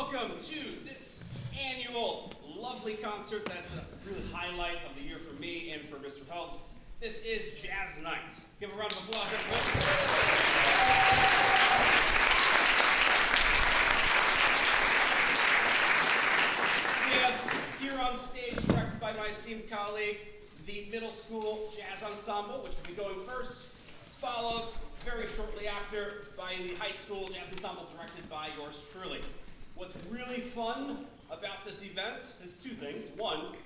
welcome to this annual lovely concert that's a really highlight of the year for me and for Mr. Heldt. This is Jazz Night. Give a round of applause, everyone. We have here on stage, directed by my esteemed colleague, the middle school jazz ensemble, which will be going first, followed very shortly after by the high school jazz ensemble directed by yours truly. What's really fun about this event is two things. One,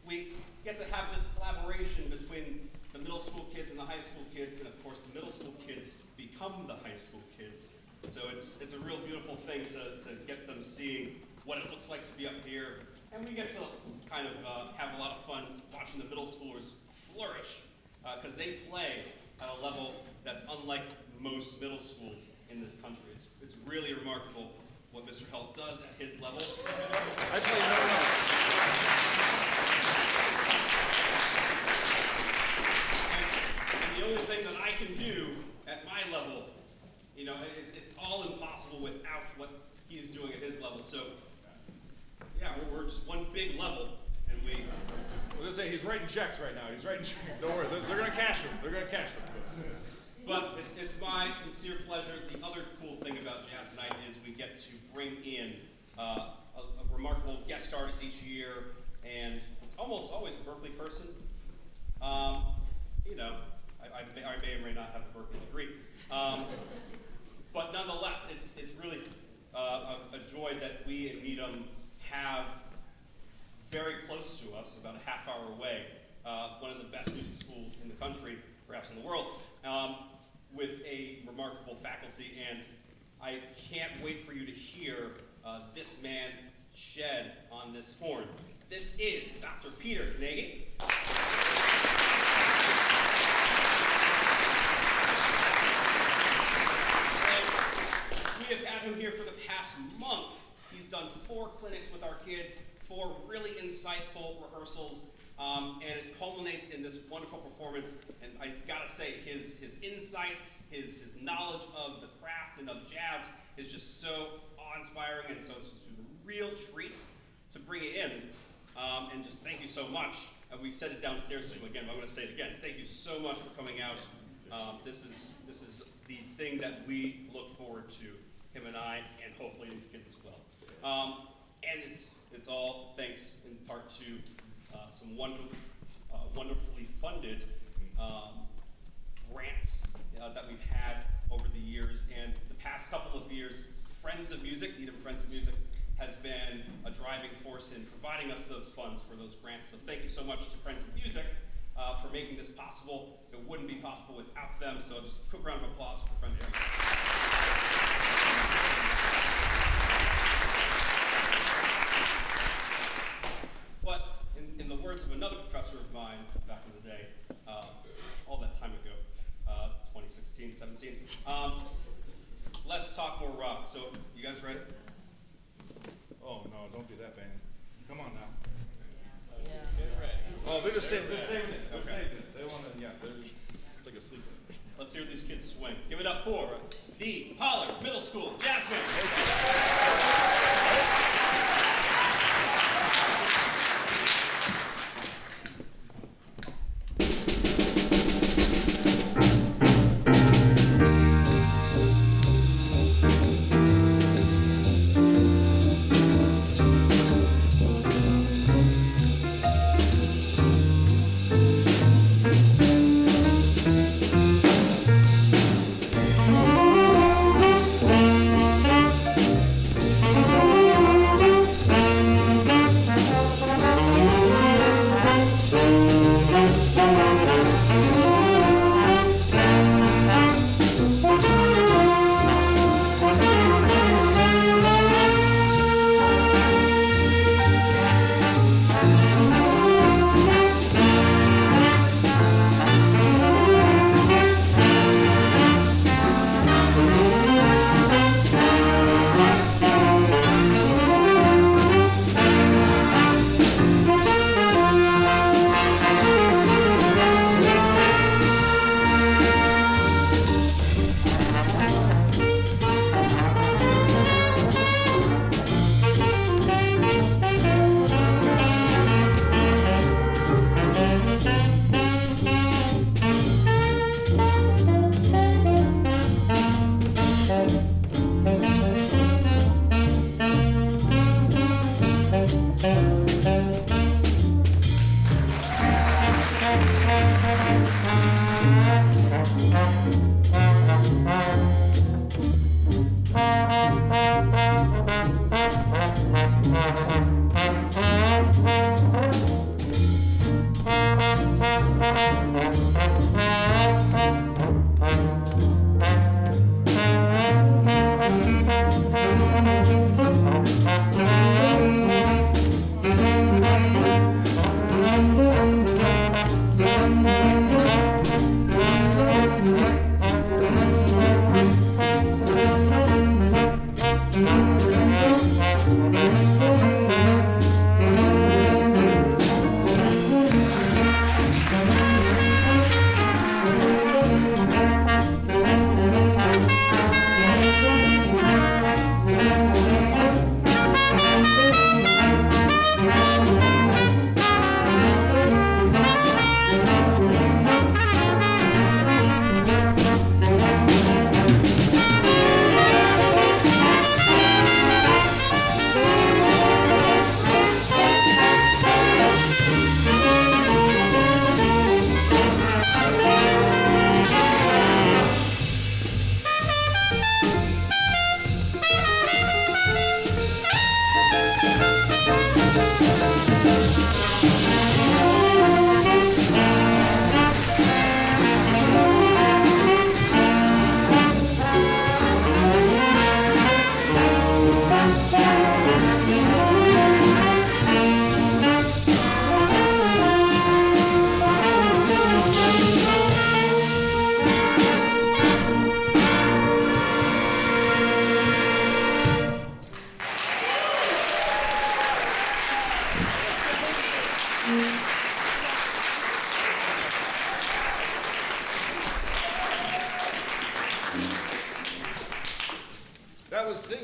we get to have this collaboration between the middle school kids and the high school kids, and of course the middle school kids become the high school kids. So it's a real beautiful thing to get them seeing what it looks like to be up here. And we get to kind of have a lot of fun watching the middle schoolers flourish, because they play at a level that's unlike most middle schools in this country. It's really remarkable what Mr. Heldt does at his level. I play no notes. And the only thing that I can do at my level, you know, it's all impossible without what he's doing at his level. So, yeah, we're just one big level, and we... I was going to say, he's writing checks right now. He's writing checks. Don't worry, they're going to cash them. They're going to cash them. But it's my sincere pleasure. The other cool thing about Jazz Night is we get to bring in a remarkable guest artist each year, and it's almost always a Berkeley person. You know, I may or may not have a Berkeley degree. But nonetheless, it's really a joy that we in Needham have very close to us, about a half hour away, one of the best music schools in the country, perhaps in the world, with a remarkable faculty, and I can't wait for you to hear this man shed on this horn. This is Dr. Peter Kenagy. And we have had him here for the past month. He's done 4 clinics with our kids, 4 really insightful rehearsals, and it culminates in this wonderful performance. And I gotta say, his insights, his knowledge of the craft and of jazz is just so awe-inspiring, and so it's just a real treat to bring it in. And just thank you so much. And we said it downstairs to him again, but I'm gonna say it again. Thank you so much for coming out. This is the thing that we look forward to, him and I, and hopefully these kids as well. And it's all thanks in part to some wonderfully funded grants that we've had over the years. And the past couple of years, Friends of Music, Needham Friends of Music, has been a driving force in providing us those funds for those grants. So thank you so much to Friends of Music for making this possible. It wouldn't be possible without them. So just a quick round of applause for Friends of Music. But in the words of another professor of mine back in the day, all that time ago, 2016, 17, less talk, more rock. So, you guys ready? Oh, no, don't do that, man. Come on now. Yeah. Oh, they're saving it. They're Okay. saving it. They want to, yeah, it's like a sleeper. Let's hear these kids swing. Give it up for the Pollard Middle School Jazz Band.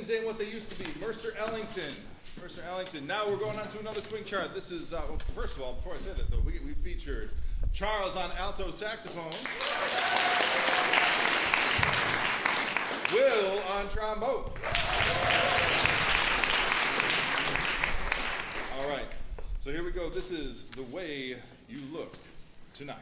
things ain't what they used to be. Mercer Ellington. Mercer Ellington. Now we're going on to another swing chart. This is, well, first of all, before I say that though, we featured Charles on alto saxophone. Will on trombone. All right, so here we go. This is The Way You Look Tonight.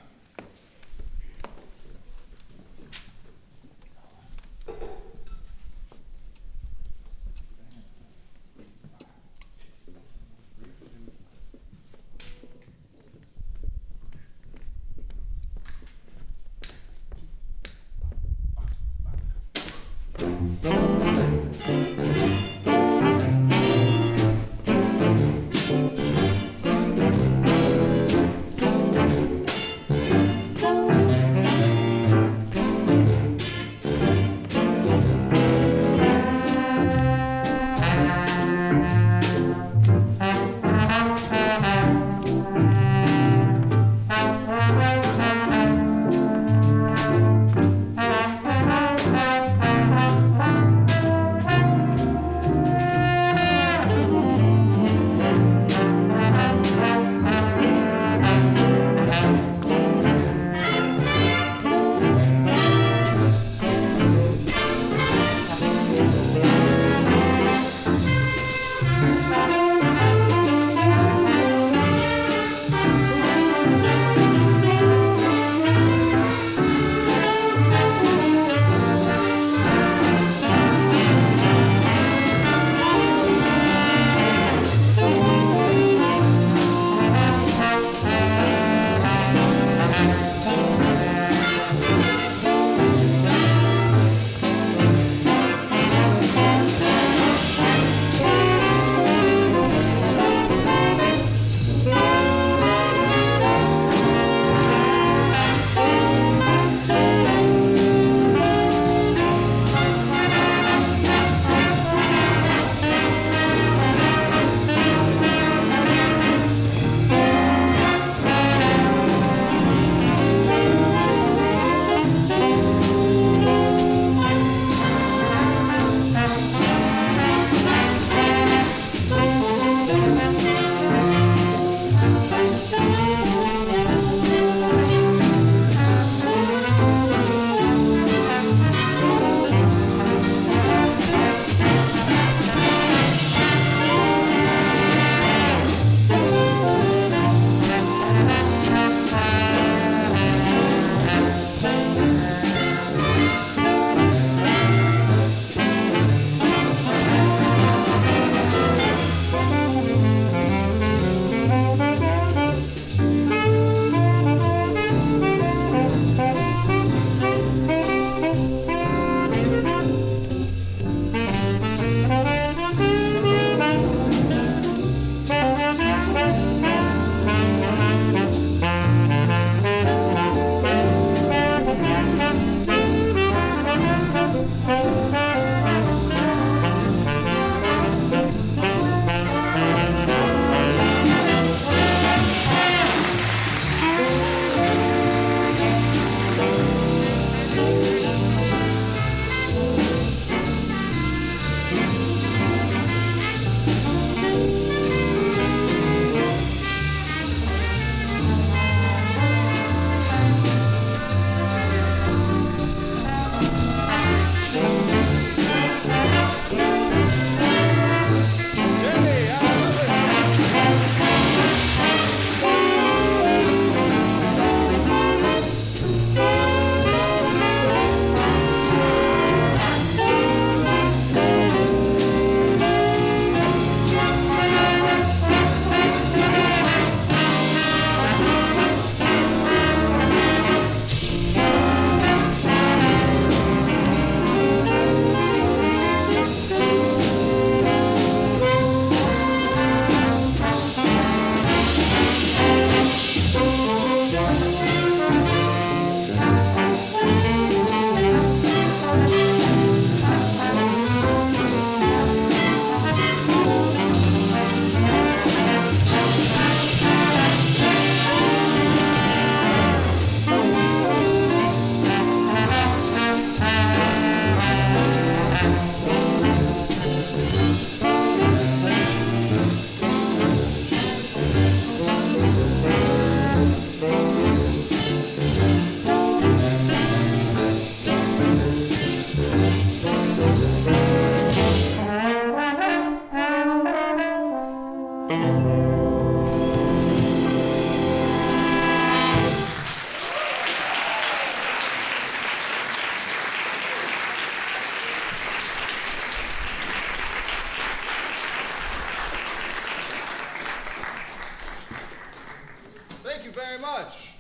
Thank you very much.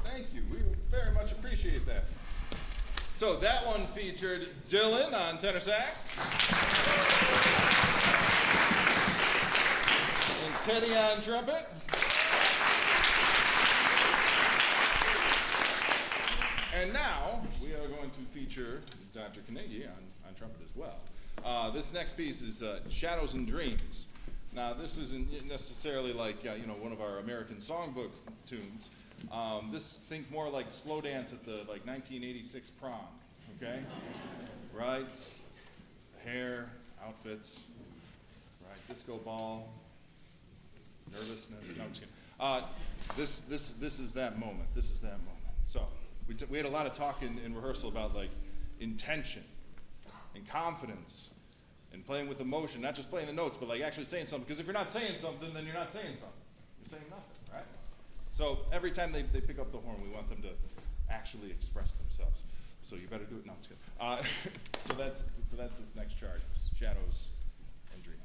Thank you. We very much appreciate that. So that one featured Dylan on tenor sax. And Teddy on trumpet. And now we are going to feature Dr. Kenagy on trumpet as well. This next piece is Shadows and Dreams. Now this isn't necessarily like one of our American songbook tunes. Think more like slow dance at the 1986 prom, okay? Right? Hair, outfits, right? Disco ball, nervousness. No, I'm just kidding. This is that moment. This is that moment. So we had a lot of talk in rehearsal about intention and confidence and playing with emotion, not just playing the notes, but actually saying something. Because if you're not saying something, then you're not saying something. You're saying nothing, right? So every time they pick up the horn, we want them to actually express themselves. So you better do it. No, I'm just kidding. So that's this next chart, Shadows and Dreams.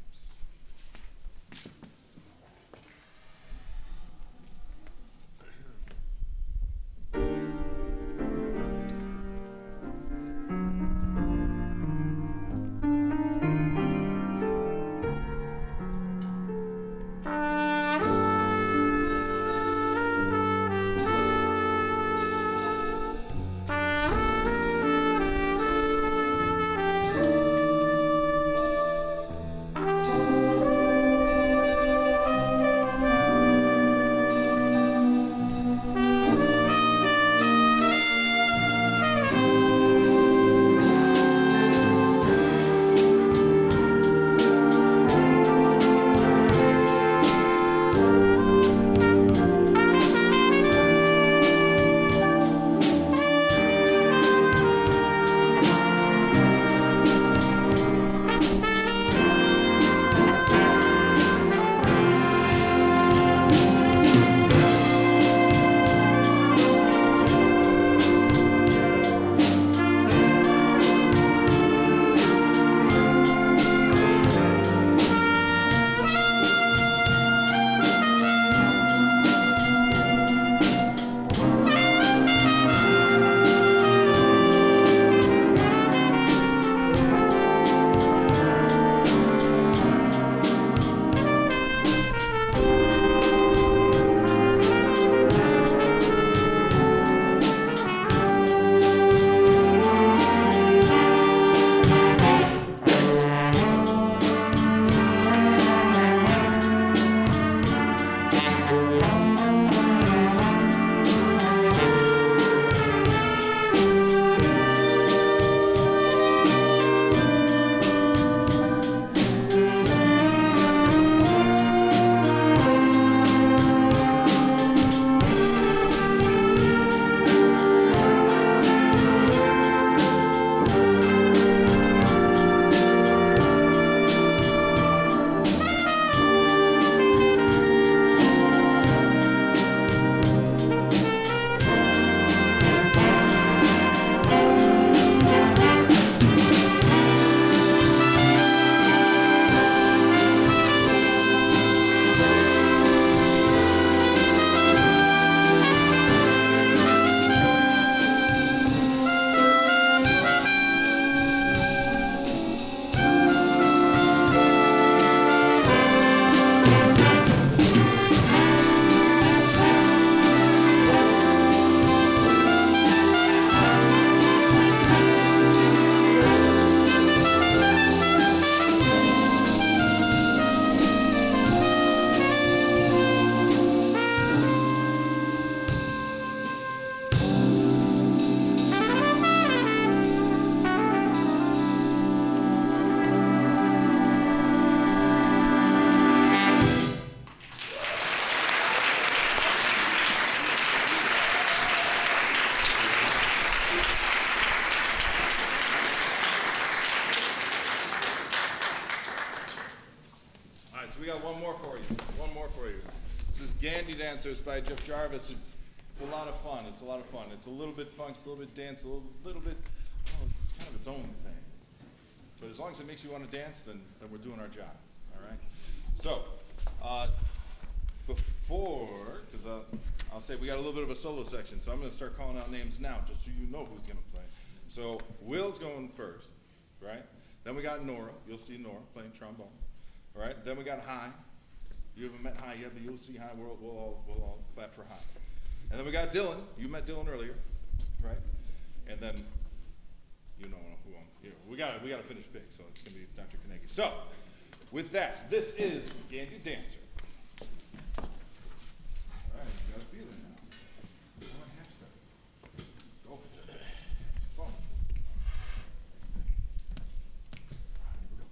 Gandy Dancer by Jeff Jarvis. It's a lot of fun. It's a lot of fun. It's a little bit funk, it's a little bit dance, a little bit, it's kind of its own thing. But as long as it makes you want to dance, then we're doing our job. All right. So before, because I'll say we got a little bit of a solo section, so I'm going to start calling out names now, just so you know who's going to play. So Will's going first, right? Then we got Nora. You'll see Nora playing trombone, all right? Then we got Hai. You haven't met Hai yet, but you'll see Hai. We'll all clap for Hai. And then we got Dylan. You met Dylan earlier, right? And then you know who we got to finish big, so it's going to be Dr. Kenagy. So with that, this is Gandy Dancer. All right, you got a feeling now. Go on, half step. Go for it. It's fun. Here we go.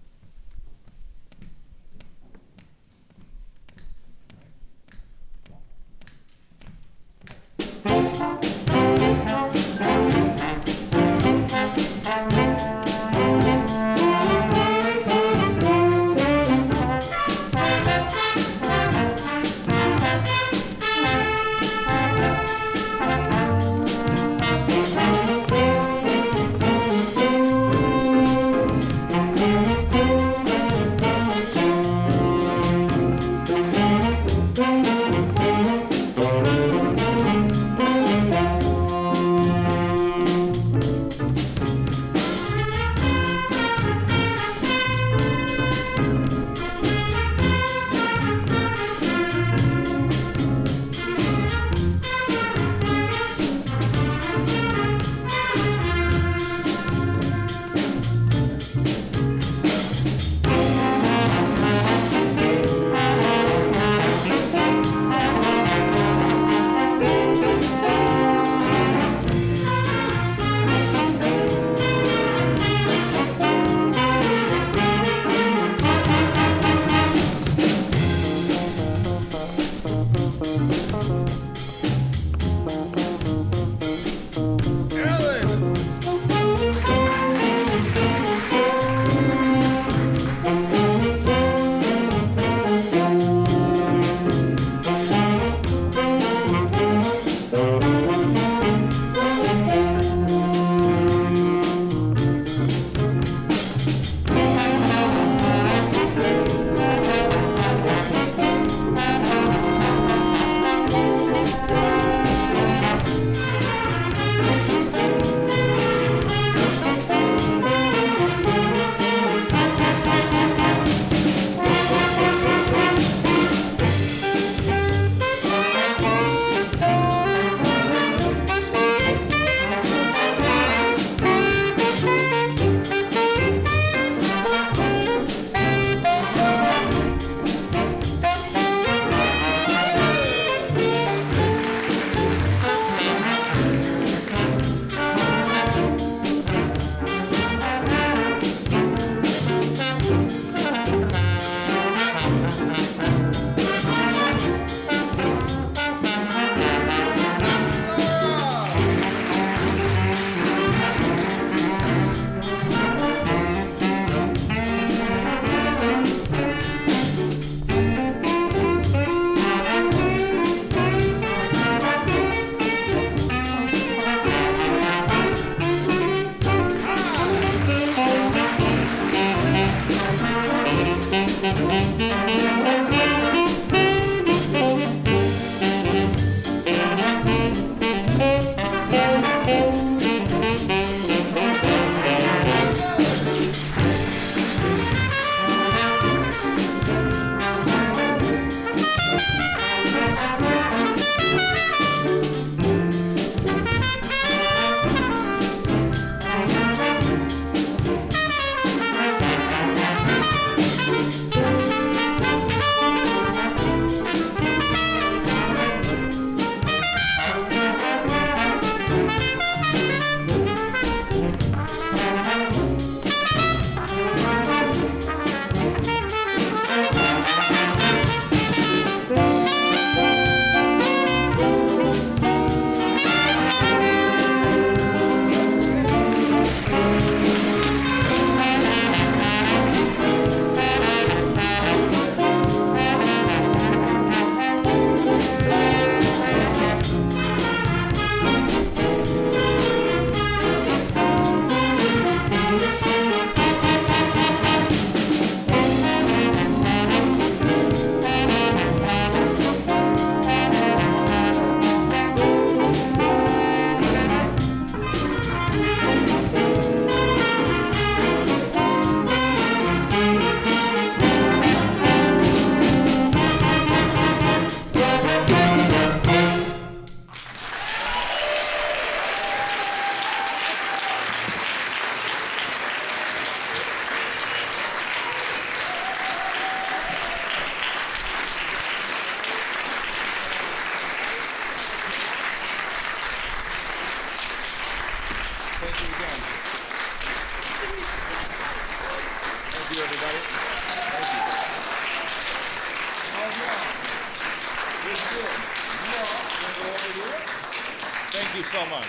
you so much.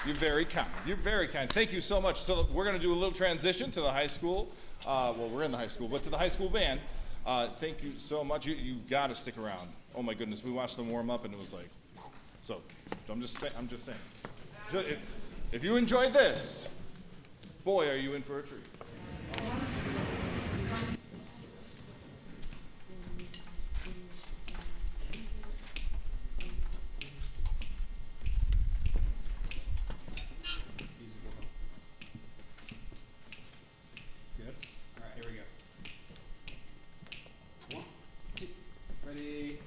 You're very kind. You're very kind. Thank you so much. So we're going to do a little transition to the high school. Well, we're in the high school, but to the high school band. Thank you so much. You got to stick around. Oh my goodness, we watched them warm up, and it was like, so. I'm just saying. If you enjoy this, boy, are you in for a treat. Good. All right, here we go. 1, 2, ready.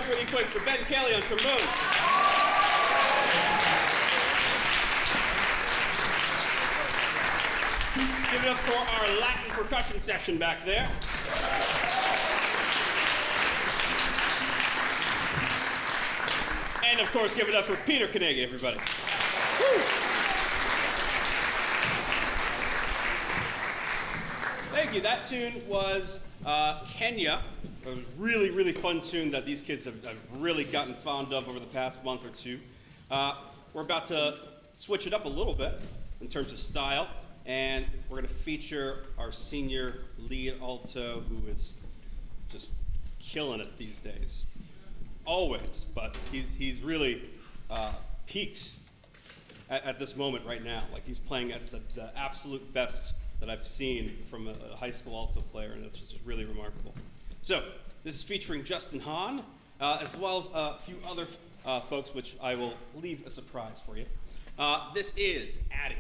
up really quick for Ben Kelly on trombone. Give it up for our Latin percussion section back there. And of course, give it up for Peter Kenagy, everybody. Woo. Thank you. That tune was Kenya. It was a really, really fun tune that these kids have really gotten fond of over the past month or two. We're about to switch it up a little bit in terms of style, and we're going to feature our senior lead alto, who is just killing it these days. Always, but he's really peaked at this moment right now. Like, he's playing at the absolute best that I've seen from a high school alto player, and it's just really remarkable. So, this is featuring Justin Hahn, as well as a few other folks, which I will leave a surprise for you. This is Addi.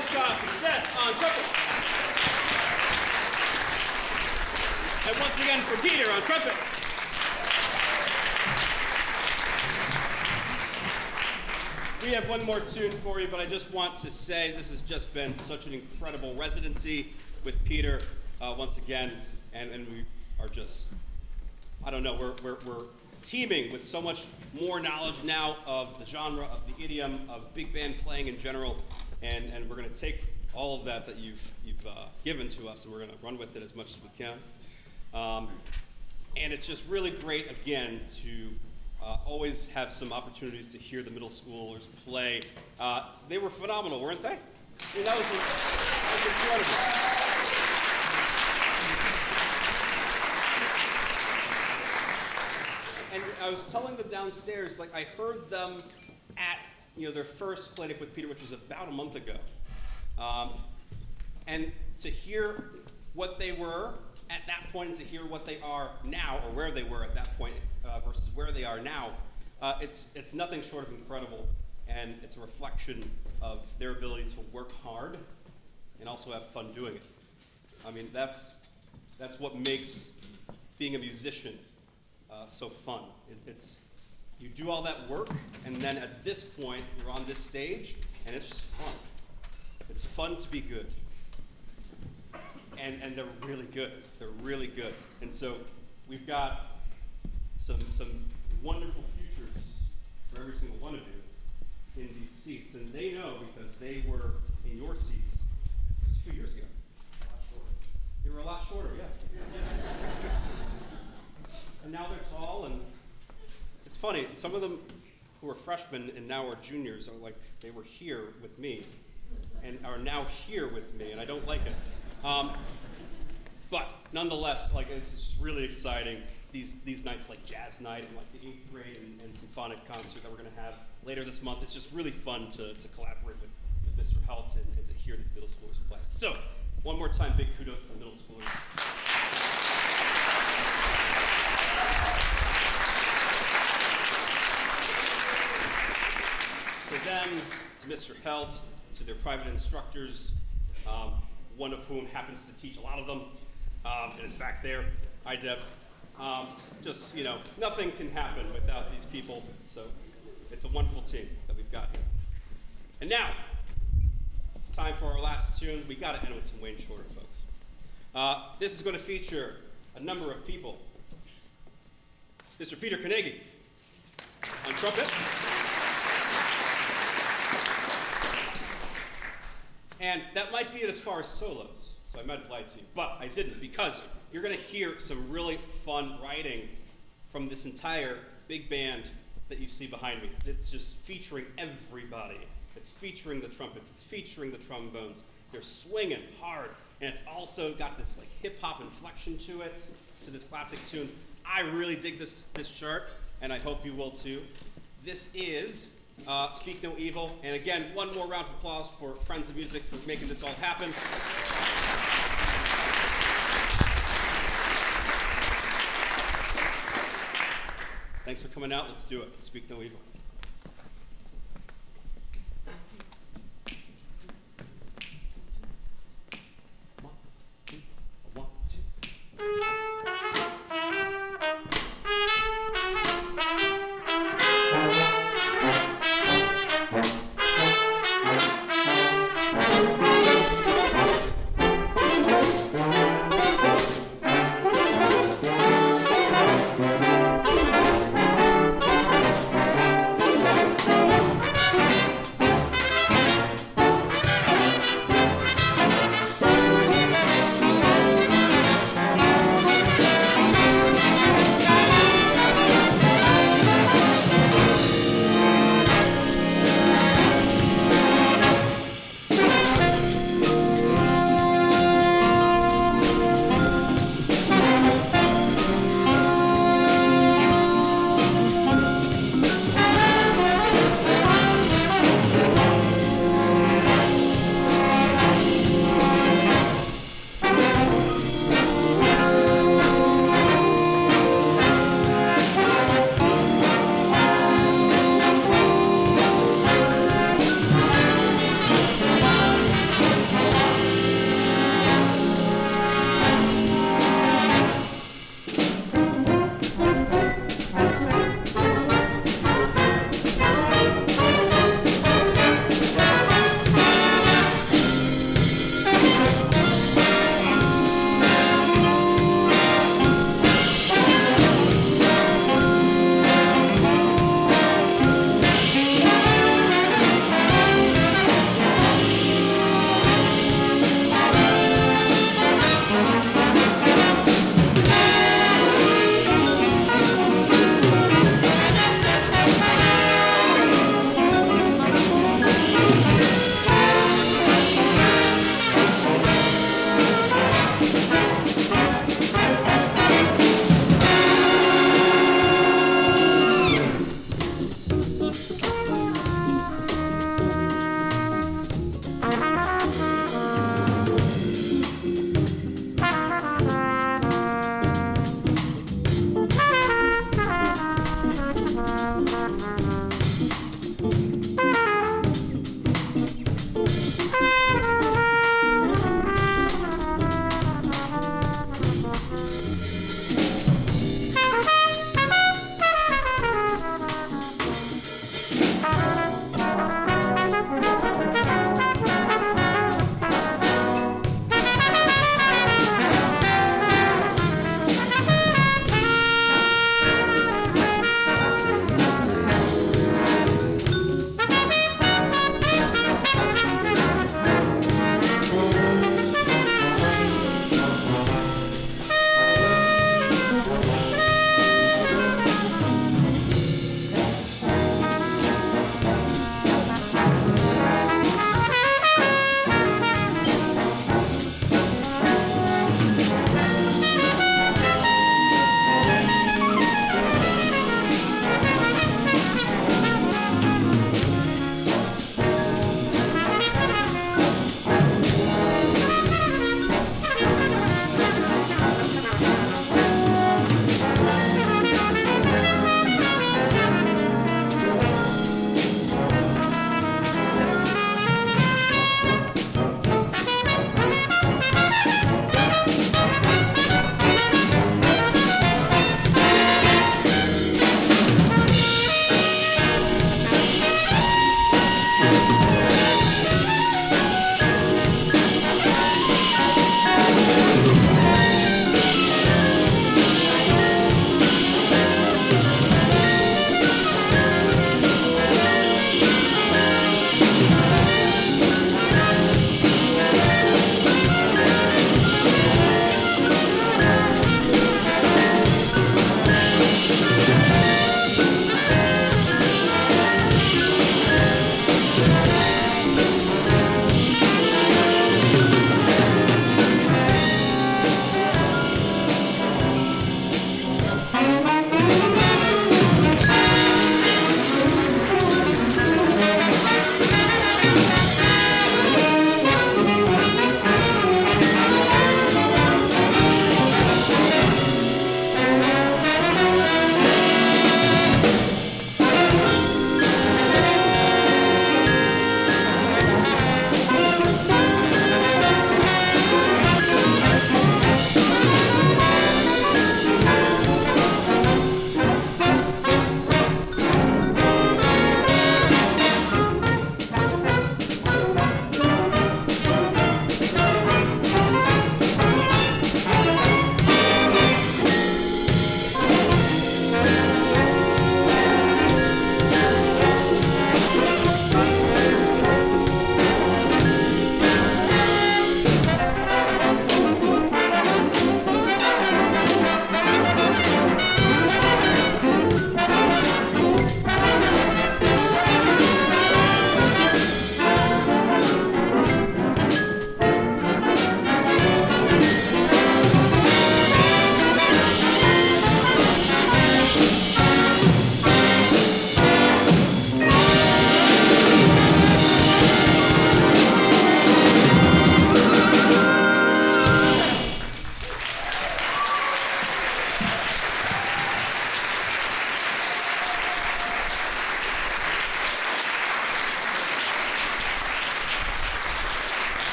Seth on trumpet. And once again for Peter on trumpet. We have one more tune for you, but I just want to say this has just been such an incredible residency with Peter once again, and we are just, I don't know, we're teeming with so much more knowledge now of the genre, of the idiom, of big band playing in general, and we're going to take all of that you've given to us, and we're going to run with it as much as we can. And it's just really great, again, to always have some opportunities to hear the middle schoolers play. They were phenomenal, weren't they? I mean, that was incredible. And I was telling them downstairs, like I heard them at their first clinic with Peter, which was about a month ago. And to hear what they were at that point and to hear what they are now, or where they were at that point versus where they are now, it's nothing short of incredible. And it's a reflection of their ability to work hard and also have fun doing it. I mean, that's what makes being a musician so fun. It's you do all that work, and then at this point, you're on this stage, and it's just fun. It's fun to be good. And they're really good. They're really good. And so we've got some wonderful futures for every single one of you in these seats. And they know because they were in your seats just a few years ago. A lot shorter. They were a lot shorter, yeah. And now they're tall, and it's funny, some of them who are freshmen and now are juniors are like, they were here with me and are now here with me, and I don't like it. But nonetheless, like it's just really exciting. These nights like jazz night and like the 8th grade and symphonic concert that we're going to have later this month. It's just really fun to collaborate with Mr. Heldt and to hear these middle schoolers play. So, one more time, big kudos to the middle schoolers. To them, to Mr. Heldt, to their private instructors, one of whom happens to teach a lot of them, and is back there. Hi, Deb. Just, nothing can happen without these people, so it's a wonderful team that we've got here. And now, it's time for our last tune. We got to end with some Wayne Shorter, folks. This is going to feature a number of people. Mr. Peter Kenagy on trumpet. And that might be it as far as solos, so I might have lied to you, but I didn't, because you're going to hear some really fun writing from this entire big band that you see behind me. It's just featuring everybody. It's featuring the trumpets, it's featuring the trombones. They're swinging hard, and it's also got this like hip-hop inflection to it, to this classic tune. I really dig this chart, and I hope you will too. This is Speak No Evil. And again, one more round of applause for Friends of Music for making this all happen. Thanks for coming out. Let's do it. Speak No Evil.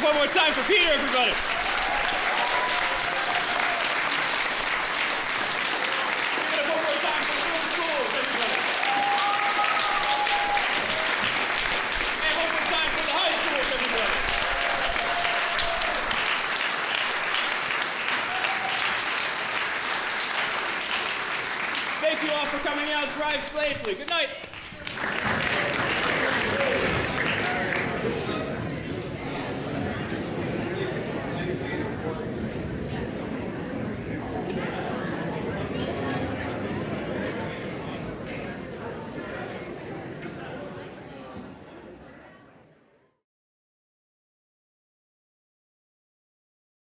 one more time for Peter, everybody. Give it up one more time for the middle schools, everybody. And one more time for the high schools, everybody. Thank you all for coming out. Drive safely. Good night.